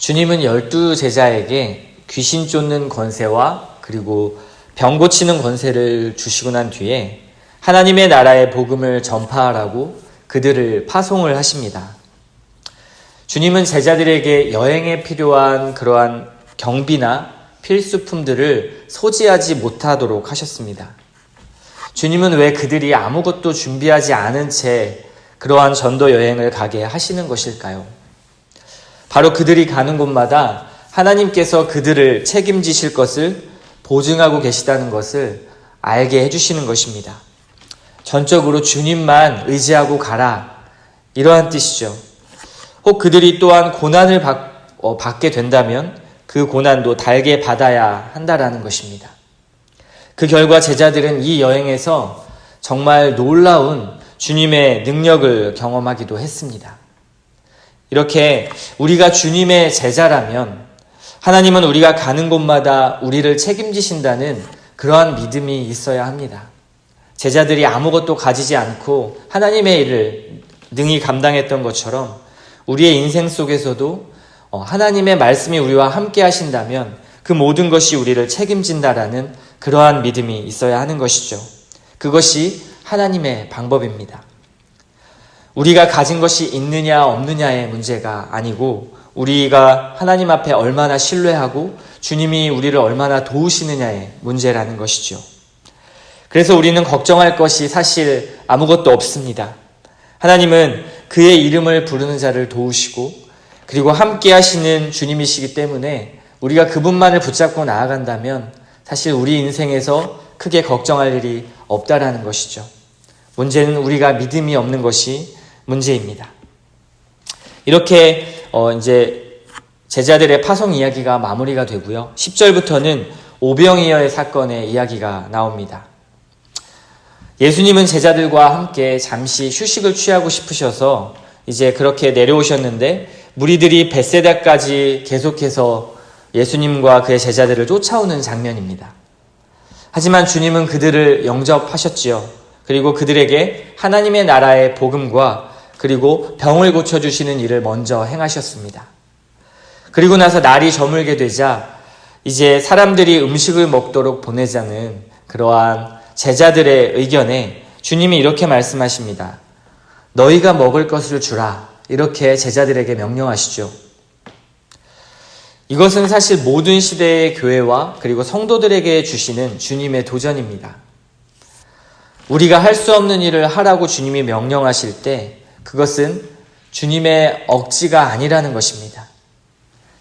주님은 12 제자에게 귀신 쫓는 권세와 그리고 병 고치는 권세를 주시고 난 뒤에 하나님의 나라의 복음을 전파하라고 그들을 파송을 하십니다. 주님은 제자들에게 여행에 필요한 그러한 경비나 필수품들을 소지하지 못하도록 하셨습니다. 주님은 왜 그들이 아무것도 준비하지 않은 채 그러한 전도 여행을 가게 하시는 것일까요? 바로 그들이 가는 곳마다 하나님께서 그들을 책임지실 것을 보증하고 계시다는 것을 알게 해주시는 것입니다. 전적으로 주님만 의지하고 가라, 이러한 뜻이죠. 혹 그들이 또한 고난을 받게 된다면 그 고난도 달게 받아야 한다라는 것입니다. 그 결과 제자들은 이 여행에서 정말 놀라운 주님의 능력을 경험하기도 했습니다. 이렇게 우리가 주님의 제자라면 하나님은 우리가 가는 곳마다 우리를 책임지신다는 그러한 믿음이 있어야 합니다. 제자들이 아무것도 가지지 않고 하나님의 일을 능히 감당했던 것처럼 우리의 인생 속에서도 하나님의 말씀이 우리와 함께 하신다면 그 모든 것이 우리를 책임진다라는 그러한 믿음이 있어야 하는 것이죠. 그것이 하나님의 방법입니다. 우리가 가진 것이 있느냐 없느냐의 문제가 아니고 우리가 하나님 앞에 얼마나 신뢰하고 주님이 우리를 얼마나 도우시느냐의 문제라는 것이죠. 그래서 우리는 걱정할 것이 사실 아무것도 없습니다. 하나님은 그의 이름을 부르는 자를 도우시고 그리고 함께 하시는 주님이시기 때문에 우리가 그분만을 붙잡고 나아간다면 사실 우리 인생에서 크게 걱정할 일이 없다라는 것이죠. 문제는 우리가 믿음이 없는 것이 문제입니다. 이렇게 이제 제자들의 파송 이야기가 마무리가 되고요. 10절부터는 오병이어의 사건의 이야기가 나옵니다. 예수님은 제자들과 함께 잠시 휴식을 취하고 싶으셔서 이제 그렇게 내려오셨는데 무리들이 벳세다까지 계속해서 예수님과 그의 제자들을 쫓아오는 장면입니다. 하지만 주님은 그들을 영접하셨지요. 그리고 그들에게 하나님의 나라의 복음과 그리고 병을 고쳐주시는 일을 먼저 행하셨습니다. 그리고 나서 날이 저물게 되자 이제 사람들이 음식을 먹도록 보내자는 그러한 제자들의 의견에 주님이 이렇게 말씀하십니다. 너희가 먹을 것을 주라. 이렇게 제자들에게 명령하시죠. 이것은 사실 모든 시대의 교회와 그리고 성도들에게 주시는 주님의 도전입니다. 우리가 할 수 없는 일을 하라고 주님이 명령하실 때 그것은 주님의 억지가 아니라는 것입니다.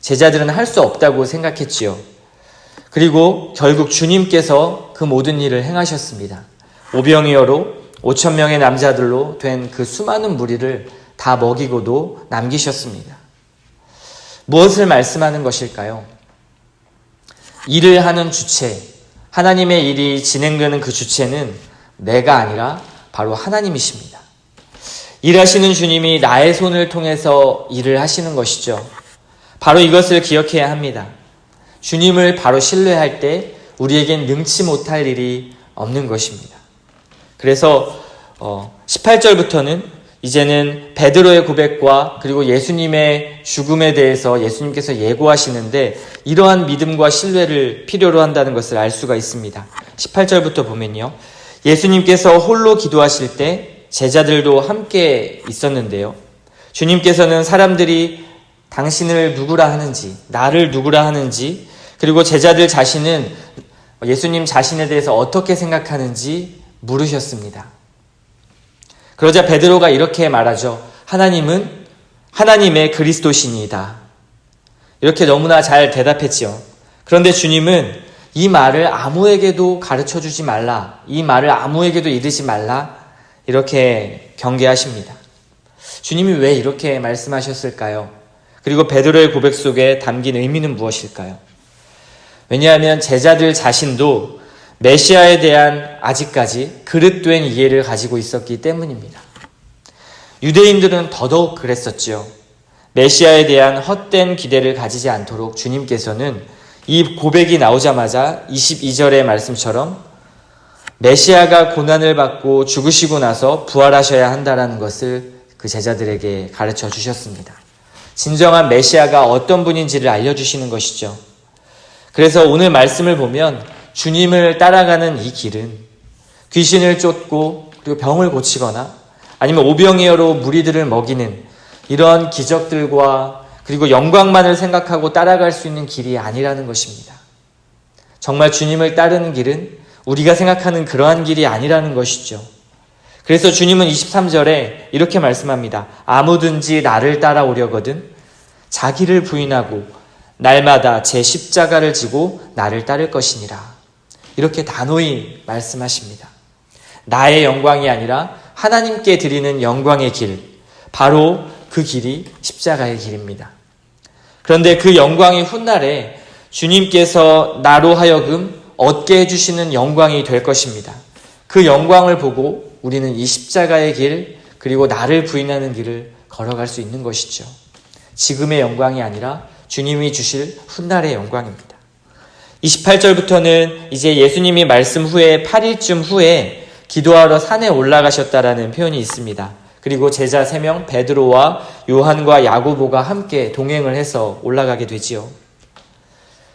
제자들은 할 수 없다고 생각했지요. 그리고 결국 주님께서 그 모든 일을 행하셨습니다. 오병이어로 5,000명의 남자들로 된 그 수많은 무리를 다 먹이고도 남기셨습니다. 무엇을 말씀하는 것일까요? 일을 하는 주체, 하나님의 일이 진행되는 그 주체는 내가 아니라 바로 하나님이십니다. 일하시는 주님이 나의 손을 통해서 일을 하시는 것이죠. 바로 이것을 기억해야 합니다. 주님을 바로 신뢰할 때 우리에겐 능치 못할 일이 없는 것입니다. 그래서 18절부터는 이제는 베드로의 고백과 그리고 예수님의 죽음에 대해서 예수님께서 예고하시는데 이러한 믿음과 신뢰를 필요로 한다는 것을 알 수가 있습니다. 18절부터 보면요. 예수님께서 홀로 기도하실 때 제자들도 함께 있었는데요. 주님께서는 사람들이 당신을 누구라 하는지, 나를 누구라 하는지, 그리고 제자들 자신은 예수님 자신에 대해서 어떻게 생각하는지 물으셨습니다. 그러자 베드로가 이렇게 말하죠. 하나님은 하나님의 그리스도시니이다. 이렇게 너무나 잘 대답했지요. 그런데 주님은 이 말을 아무에게도 가르쳐주지 말라. 이 말을 아무에게도 이르지 말라. 이렇게 경계하십니다. 주님이 왜 이렇게 말씀하셨을까요? 그리고 베드로의 고백 속에 담긴 의미는 무엇일까요? 왜냐하면 제자들 자신도 메시아에 대한 아직까지 그릇된 이해를 가지고 있었기 때문입니다. 유대인들은 더더욱 그랬었지요. 메시아에 대한 헛된 기대를 가지지 않도록 주님께서는 이 고백이 나오자마자 22절의 말씀처럼 메시아가 고난을 받고 죽으시고 나서 부활하셔야 한다는 것을 그 제자들에게 가르쳐 주셨습니다. 진정한 메시아가 어떤 분인지를 알려주시는 것이죠. 그래서 오늘 말씀을 보면 주님을 따라가는 이 길은 귀신을 쫓고 그리고 병을 고치거나 아니면 오병이어로 무리들을 먹이는 이런 기적들과 그리고 영광만을 생각하고 따라갈 수 있는 길이 아니라는 것입니다. 정말 주님을 따르는 길은 우리가 생각하는 그러한 길이 아니라는 것이죠. 그래서 주님은 23절에 이렇게 말씀합니다. 아무든지 나를 따라오려거든 자기를 부인하고 날마다 제 십자가를 지고 나를 따를 것이니라. 이렇게 단호히 말씀하십니다. 나의 영광이 아니라 하나님께 드리는 영광의 길, 바로 그 길이 십자가의 길입니다. 그런데 그 영광이 훗날에 주님께서 나로 하여금 얻게 해주시는 영광이 될 것입니다. 그 영광을 보고 우리는 이 십자가의 길, 그리고 나를 부인하는 길을 걸어갈 수 있는 것이죠. 지금의 영광이 아니라 주님이 주실 훗날의 영광입니다. 28절부터는 이제 예수님이 말씀 후에 8일쯤 후에 기도하러 산에 올라가셨다라는 표현이 있습니다. 그리고 제자 3명 베드로와 요한과 야고보가 함께 동행을 해서 올라가게 되지요.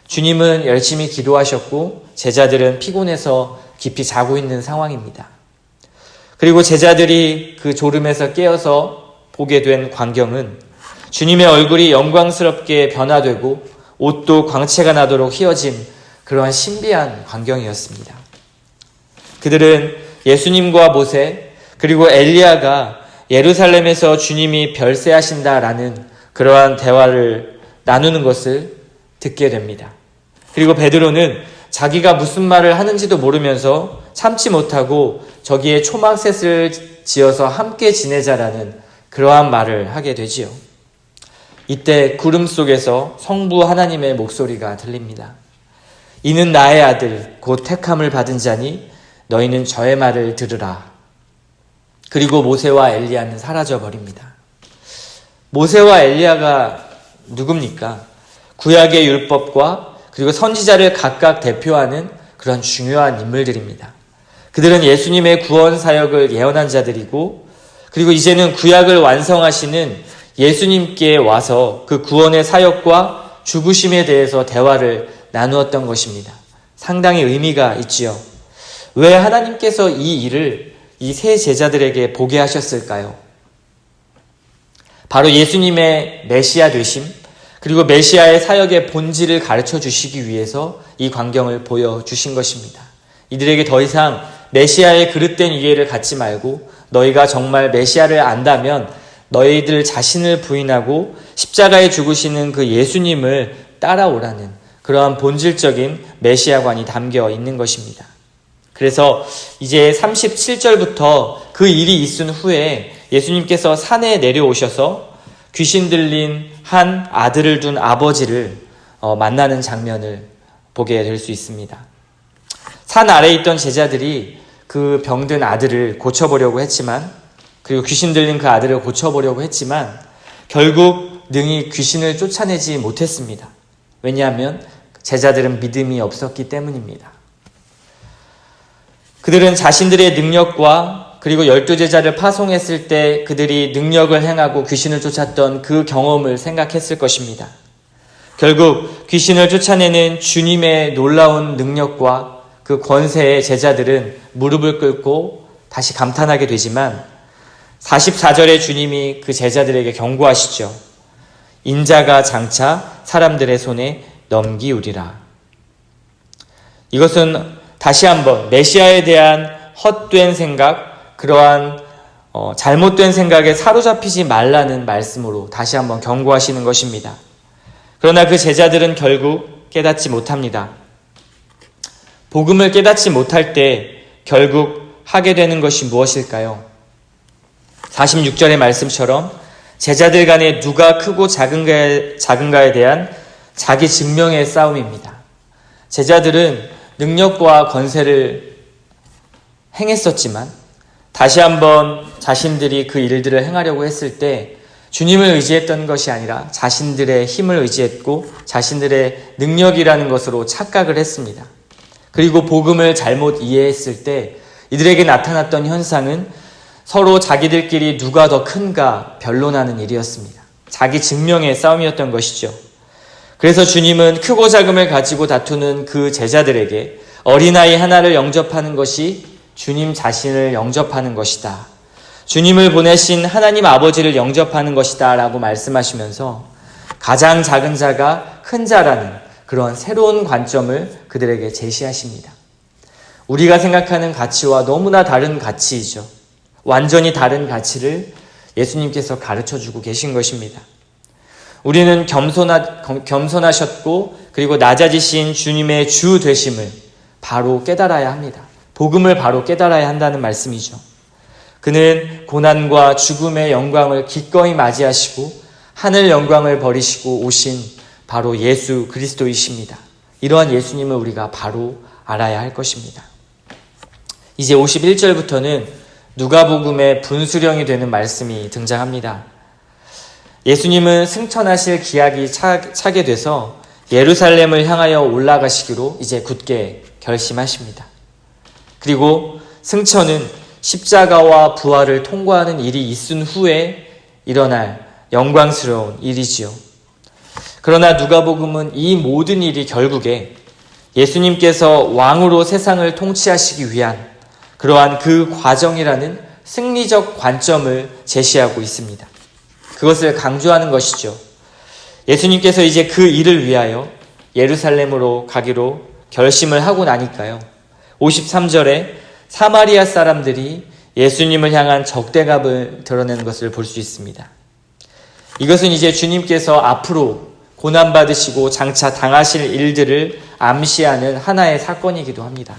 주님은 열심히 기도하셨고 제자들은 피곤해서 깊이 자고 있는 상황입니다. 그리고 제자들이 그 졸음에서 깨어서 보게 된 광경은 주님의 얼굴이 영광스럽게 변화되고 옷도 광채가 나도록 휘어진 그러한 신비한 광경이었습니다. 그들은 예수님과 모세 그리고 엘리야가 예루살렘에서 주님이 별세하신다라는 그러한 대화를 나누는 것을 듣게 됩니다. 그리고 베드로는 자기가 무슨 말을 하는지도 모르면서 참지 못하고 저기에 초막셋을 지어서 함께 지내자라는 그러한 말을 하게 되지요. 이때 구름 속에서 성부 하나님의 목소리가 들립니다. 이는 나의 아들 곧 택함을 받은 자니 너희는 저의 말을 들으라. 그리고 모세와 엘리야는 사라져 버립니다. 모세와 엘리야가 누굽니까? 구약의 율법과 그리고 선지자를 각각 대표하는 그런 중요한 인물들입니다. 그들은 예수님의 구원 사역을 예언한 자들이고 그리고 이제는 구약을 완성하시는 예수님께 와서 그 구원의 사역과 죽으심에 대해서 대화를 나누었던 것입니다. 상당히 의미가 있지요. 왜 하나님께서 이 일을 이 세 제자들에게 보게 하셨을까요? 바로 예수님의 메시아 되심 그리고 메시아의 사역의 본질을 가르쳐 주시기 위해서 이 광경을 보여주신 것입니다. 이들에게 더 이상 메시아의 그릇된 이해를 갖지 말고 너희가 정말 메시아를 안다면 너희들 자신을 부인하고 십자가에 죽으시는 그 예수님을 따라오라는 그러한 본질적인 메시아관이 담겨 있는 것입니다. 그래서 이제 37절부터 그 일이 있은 후에 예수님께서 산에 내려오셔서 귀신 들린 한 아들을 둔 아버지를 만나는 장면을 보게 될 수 있습니다. 산 아래에 있던 제자들이 그 병든 아들을 고쳐보려고 했지만 그리고 귀신 들린 그 아들을 고쳐보려고 했지만 결국 능히 귀신을 쫓아내지 못했습니다. 왜냐하면 제자들은 믿음이 없었기 때문입니다. 그들은 자신들의 능력과 그리고 12제자를 파송했을 때 그들이 능력을 행하고 귀신을 쫓았던 그 경험을 생각했을 것입니다. 결국 귀신을 쫓아내는 주님의 놀라운 능력과 그 권세의 제자들은 무릎을 꿇고 다시 감탄하게 되지만 44절에 주님이 그 제자들에게 경고하시죠. 인자가 장차 사람들의 손에 넘기우리라. 이것은 다시 한번 메시아에 대한 헛된 생각, 그러한 잘못된 생각에 사로잡히지 말라는 말씀으로 다시 한번 경고하시는 것입니다. 그러나 그 제자들은 결국 깨닫지 못합니다. 복음을 깨닫지 못할 때 결국 하게 되는 것이 무엇일까요? 46절의 말씀처럼 제자들 간에 누가 크고 작은가에 대한 자기 증명의 싸움입니다. 제자들은 능력과 권세를 행했었지만 다시 한번 자신들이 그 일들을 행하려고 했을 때 주님을 의지했던 것이 아니라 자신들의 힘을 의지했고 자신들의 능력이라는 것으로 착각을 했습니다. 그리고 복음을 잘못 이해했을 때 이들에게 나타났던 현상은 서로 자기들끼리 누가 더 큰가 변론하는 일이었습니다. 자기 증명의 싸움이었던 것이죠. 그래서 주님은 크고 작음을 가지고 다투는 그 제자들에게 어린아이 하나를 영접하는 것이 주님 자신을 영접하는 것이다. 주님을 보내신 하나님 아버지를 영접하는 것이다 라고 말씀하시면서 가장 작은 자가 큰 자라는 그런 새로운 관점을 그들에게 제시하십니다. 우리가 생각하는 가치와 너무나 다른 가치이죠. 완전히 다른 가치를 예수님께서 가르쳐주고 계신 것입니다. 우리는 겸손하셨고 그리고 낮아지신 주님의 주 되심을 바로 깨달아야 합니다. 복음을 바로 깨달아야 한다는 말씀이죠. 그는 고난과 죽음의 영광을 기꺼이 맞이하시고 하늘 영광을 버리시고 오신 바로 예수 그리스도이십니다. 이러한 예수님을 우리가 바로 알아야 할 것입니다. 이제 51절부터는 누가복음의 분수령이 되는 말씀이 등장합니다. 예수님은 승천하실 기약이 차게 돼서 예루살렘을 향하여 올라가시기로 이제 굳게 결심하십니다. 그리고 승천은 십자가와 부활을 통과하는 일이 있은 후에 일어날 영광스러운 일이지요. 그러나 누가복음은 이 모든 일이 결국에 예수님께서 왕으로 세상을 통치하시기 위한 그러한 그 과정이라는 승리적 관점을 제시하고 있습니다. 그것을 강조하는 것이죠. 예수님께서 이제 그 일을 위하여 예루살렘으로 가기로 결심을 하고 나니까요. 53절에 사마리아 사람들이 예수님을 향한 적대감을 드러내는 것을 볼 수 있습니다. 이것은 이제 주님께서 앞으로 고난받으시고 장차 당하실 일들을 암시하는 하나의 사건이기도 합니다.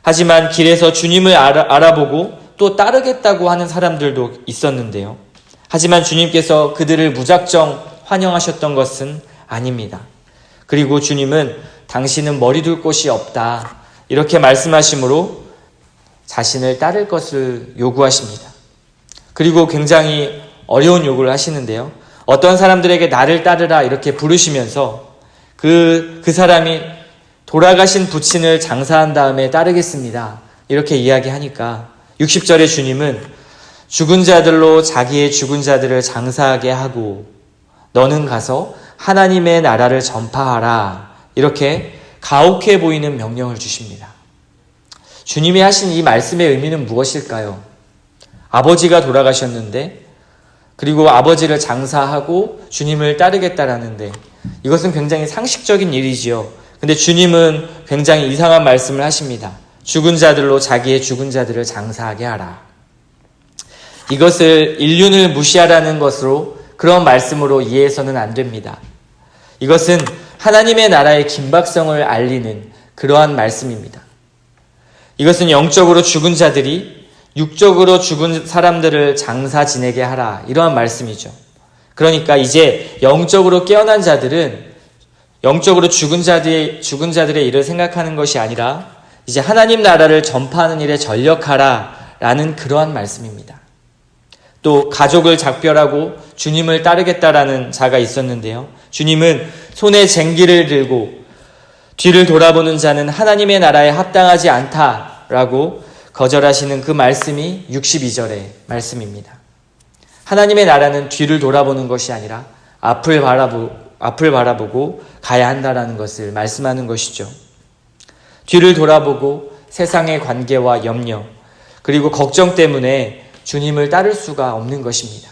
하지만 길에서 주님을 알아보고 또 따르겠다고 하는 사람들도 있었는데요. 하지만 주님께서 그들을 무작정 환영하셨던 것은 아닙니다. 그리고 주님은 당신은 머리 둘 곳이 없다 이렇게 말씀하심으로 자신을 따를 것을 요구하십니다. 그리고 굉장히 어려운 요구를 하시는데요. 어떤 사람들에게 나를 따르라 이렇게 부르시면서 그 사람이 돌아가신 부친을 장사한 다음에 따르겠습니다 이렇게 이야기하니까 60절에 주님은 죽은 자들로 자기의 죽은 자들을 장사하게 하고 너는 가서 하나님의 나라를 전파하라 이렇게 가혹해 보이는 명령을 주십니다. 주님이 하신 이 말씀의 의미는 무엇일까요? 아버지가 돌아가셨는데 그리고 아버지를 장사하고 주님을 따르겠다라는데 이것은 굉장히 상식적인 일이지요. 근데 주님은 굉장히 이상한 말씀을 하십니다. 죽은 자들로 자기의 죽은 자들을 장사하게 하라. 이것을 인륜을 무시하라는 것으로 그런 말씀으로 이해해서는 안 됩니다. 이것은 하나님의 나라의 긴박성을 알리는 그러한 말씀입니다. 이것은 영적으로 죽은 자들이 육적으로 죽은 사람들을 장사 지내게 하라 이러한 말씀이죠. 그러니까 이제 영적으로 깨어난 자들은 영적으로 죽은 자들의 일을 생각하는 것이 아니라 이제 하나님 나라를 전파하는 일에 전력하라 라는 그러한 말씀입니다. 또 가족을 작별하고 주님을 따르겠다라는 자가 있었는데요. 주님은 손에 쟁기를 들고 뒤를 돌아보는 자는 하나님의 나라에 합당하지 않다라고 거절하시는 그 말씀이 62절의 말씀입니다. 하나님의 나라는 뒤를 돌아보는 것이 아니라 앞을 바라보고 가야 한다라는 것을 말씀하는 것이죠. 뒤를 돌아보고 세상의 관계와 염려 그리고 걱정 때문에 주님을 따를 수가 없는 것입니다.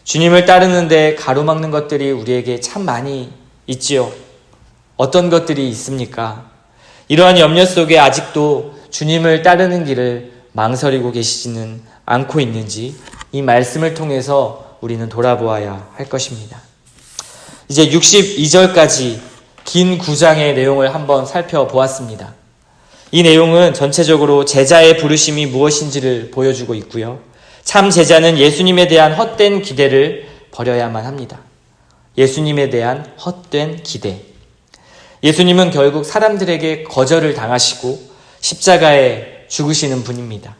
주님을 따르는데 가로막는 것들이 우리에게 참 많이 있지요. 어떤 것들이 있습니까? 이러한 염려 속에 아직도 주님을 따르는 길을 망설이고 계시지는 않고 있는지 이 말씀을 통해서 우리는 돌아보아야 할 것입니다. 이제 62절까지 긴 9장의 내용을 한번 살펴보았습니다. 이 내용은 전체적으로 제자의 부르심이 무엇인지를 보여주고 있고요. 참 제자는 예수님에 대한 헛된 기대를 버려야만 합니다. 예수님에 대한 헛된 기대. 예수님은 결국 사람들에게 거절을 당하시고 십자가에 죽으시는 분입니다.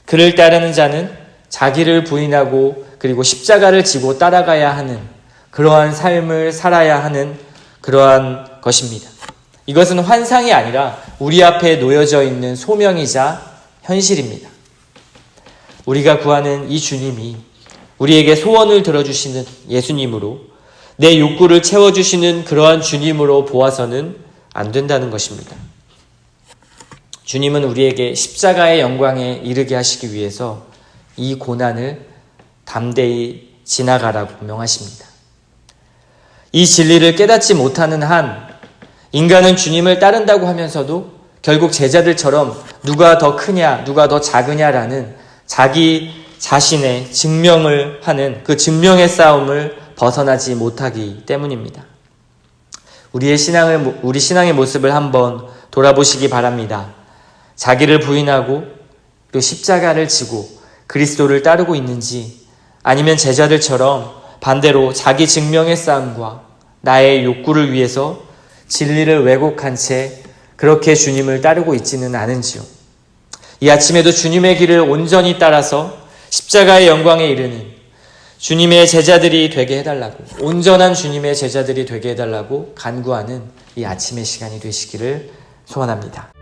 그를 따르는 자는 자기를 부인하고 그리고 십자가를 지고 따라가야 하는 그러한 삶을 살아야 하는 그러한 것입니다. 이것은 환상이 아니라 우리 앞에 놓여져 있는 소명이자 현실입니다. 우리가 구하는 이 주님이 우리에게 소원을 들어주시는 예수님으로 내 욕구를 채워주시는 그러한 주님으로 보아서는 안 된다는 것입니다. 주님은 우리에게 십자가의 영광에 이르게 하시기 위해서 이 고난을 담대히 지나가라고 명하십니다. 이 진리를 깨닫지 못하는 한 인간은 주님을 따른다고 하면서도 결국 제자들처럼 누가 더 크냐, 누가 더 작으냐라는 자기 자신의 증명을 하는 그 증명의 싸움을 벗어나지 못하기 때문입니다. 우리 신앙의 모습을 한번 돌아보시기 바랍니다. 자기를 부인하고 또 십자가를 지고 그리스도를 따르고 있는지, 아니면 제자들처럼 반대로 자기 증명의 싸움과 나의 욕구를 위해서 진리를 왜곡한 채 그렇게 주님을 따르고 있지는 않은지요. 이 아침에도 주님의 길을 온전히 따라서 십자가의 영광에 이르는 주님의 제자들이 되게 해달라고, 온전한 주님의 제자들이 되게 해달라고 간구하는 이 아침의 시간이 되시기를 소원합니다.